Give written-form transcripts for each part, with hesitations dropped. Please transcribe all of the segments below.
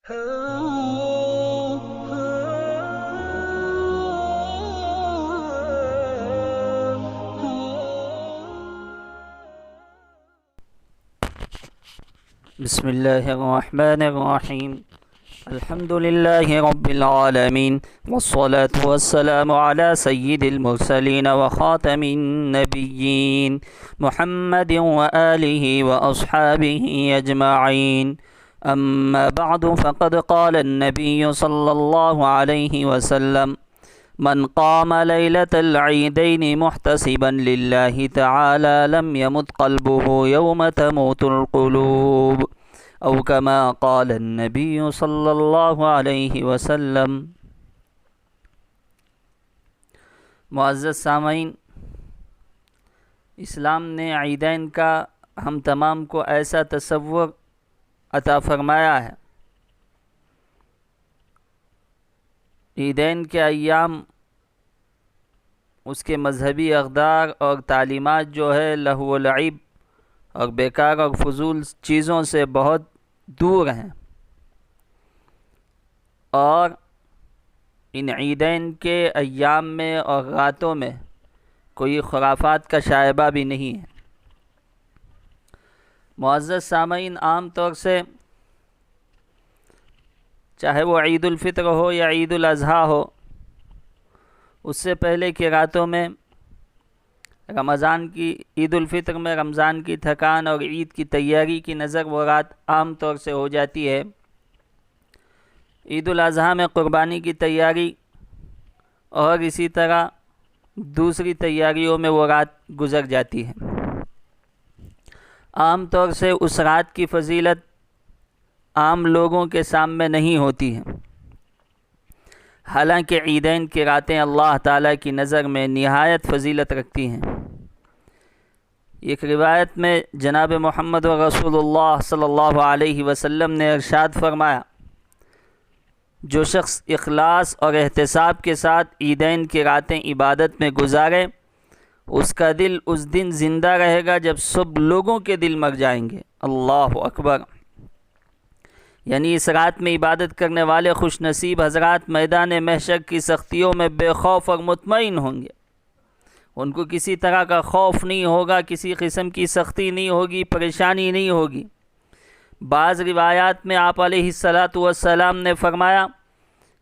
بسم اللہ الرحمن الرحیم الحمد للہ رب العالمین والصلاة والسلام علی سید المرسلین وخاتم النبیین محمد وآلہ واصحابہ اجمعین اما بعد فقد قال النبی صلی اللہ علیہ وسلم من قام لیلۃ العیدین محتسبا للہ تعالی لم یمت قلبہ یوم تموت القلوب او کما قال النبی صلی اللہ علیہ وسلم۔ معزز سامعین، اسلام نے عیدین کا ہم تمام کو ایسا تصور عطا فرمایا ہے۔ عیدین کے ایام اس کے مذہبی اقدار اور تعلیمات جو ہے لہو و لعب اور بیکار اور فضول چیزوں سے بہت دور ہیں، اور ان عیدین کے ایام میں اور راتوں میں کوئی خرافات کا شائبہ بھی نہیں ہے۔ معزز سامعین، عام طور سے چاہے وہ عید الفطر ہو یا عید الاضحیٰ ہو، اس سے پہلے کی راتوں میں عید الفطر میں رمضان کی تھکان اور عید کی تیاری کی نظر وہ رات عام طور سے ہو جاتی ہے۔ عید الاضحیٰ میں قربانی کی تیاری اور اسی طرح دوسری تیاریوں میں وہ رات گزر جاتی ہے۔ عام طور سے اس رات کی فضیلت عام لوگوں کے سامنے نہیں ہوتی ہے، حالانکہ عیدین کی راتیں اللہ تعالیٰ کی نظر میں نہایت فضیلت رکھتی ہیں۔ ایک روایت میں جناب محمد رسول اللہ صلی اللہ علیہ وسلم نے ارشاد فرمایا، جو شخص اخلاص اور احتساب کے ساتھ عیدین کی راتیں عبادت میں گزارے، اس کا دل اس دن زندہ رہے گا جب سب لوگوں کے دل مر جائیں گے۔ اللہ اکبر! یعنی اس رات میں عبادت کرنے والے خوش نصیب حضرات میدان محشر کی سختیوں میں بے خوف اور مطمئن ہوں گے۔ ان کو کسی طرح کا خوف نہیں ہوگا، کسی قسم کی سختی نہیں ہوگی، پریشانی نہیں ہوگی۔ بعض روایات میں آپ علیہ السلام نے فرمایا،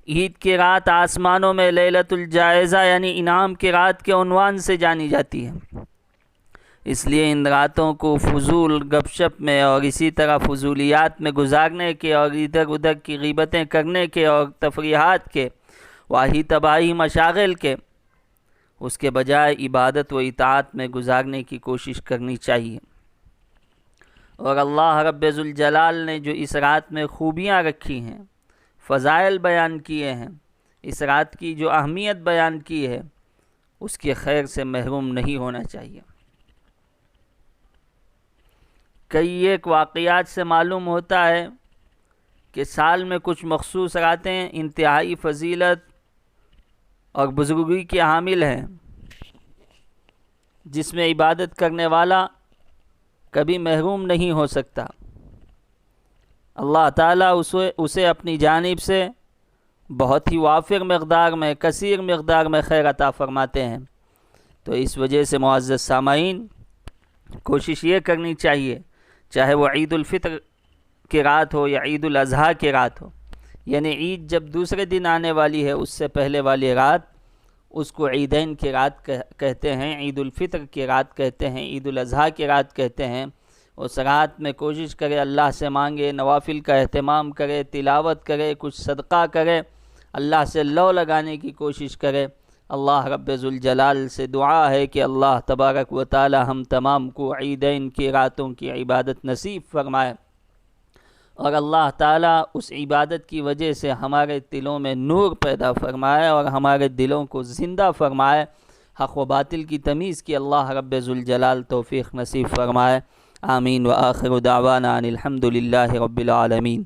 عید کی رات آسمانوں میں لیلۃ الجائزہ یعنی انعام کی رات کے عنوان سے جانی جاتی ہے۔ اس لیے ان راتوں کو فضول گپ شپ میں اور اسی طرح فضولیات میں گزارنے کے اور ادھر ادھر کی غیبتیں کرنے کے اور تفریحات کے واہی تباہی مشاغل کے، اس کے بجائے عبادت و اطاعت میں گزارنے کی کوشش کرنی چاہیے۔ اور اللہ رب ذوالجلال نے جو اس رات میں خوبیاں رکھی ہیں، فضائل بیان کیے ہیں، اس رات کی جو اہمیت بیان کی ہے، اس کے خیر سے محروم نہیں ہونا چاہیے۔ کئی ایک واقعات سے معلوم ہوتا ہے کہ سال میں کچھ مخصوص راتیں انتہائی فضیلت اور بزرگی کی حامل ہیں، جس میں عبادت کرنے والا کبھی محروم نہیں ہو سکتا۔ اللہ تعالیٰ اسے اپنی جانب سے بہت ہی وافر مقدار میں، کثیر مقدار میں خیر عطا فرماتے ہیں۔ تو اس وجہ سے معزز سامعین، کوشش یہ کرنی چاہیے، چاہے وہ عید الفطر کی رات ہو یا عید الاضحیٰ کی رات ہو، یعنی عید جب دوسرے دن آنے والی ہے اس سے پہلے والی رات، اس کو عیدین کی رات کہتے ہیں، عید الفطر کی رات کہتے ہیں، عید الاضحیٰ کی رات کہتے ہیں۔ اس رات میں کوشش کرے، اللہ سے مانگے، نوافل کا اہتمام کرے، تلاوت کرے، کچھ صدقہ کرے، اللہ سے لو لگانے کی کوشش کرے۔ اللہ رب ذوالجلال سے دعا ہے کہ اللہ تبارک و تعالی ہم تمام کو عیدین کی راتوں کی عبادت نصیب فرمائے، اور اللہ تعالیٰ اس عبادت کی وجہ سے ہمارے دلوں میں نور پیدا فرمائے اور ہمارے دلوں کو زندہ فرمائے۔ حق و باطل کی تمیز کی اللہ رب ذوالجلال توفیق نصیب فرمائے۔ آمین۔ وآخر دعوانا ان الحمد للہ رب العالمین۔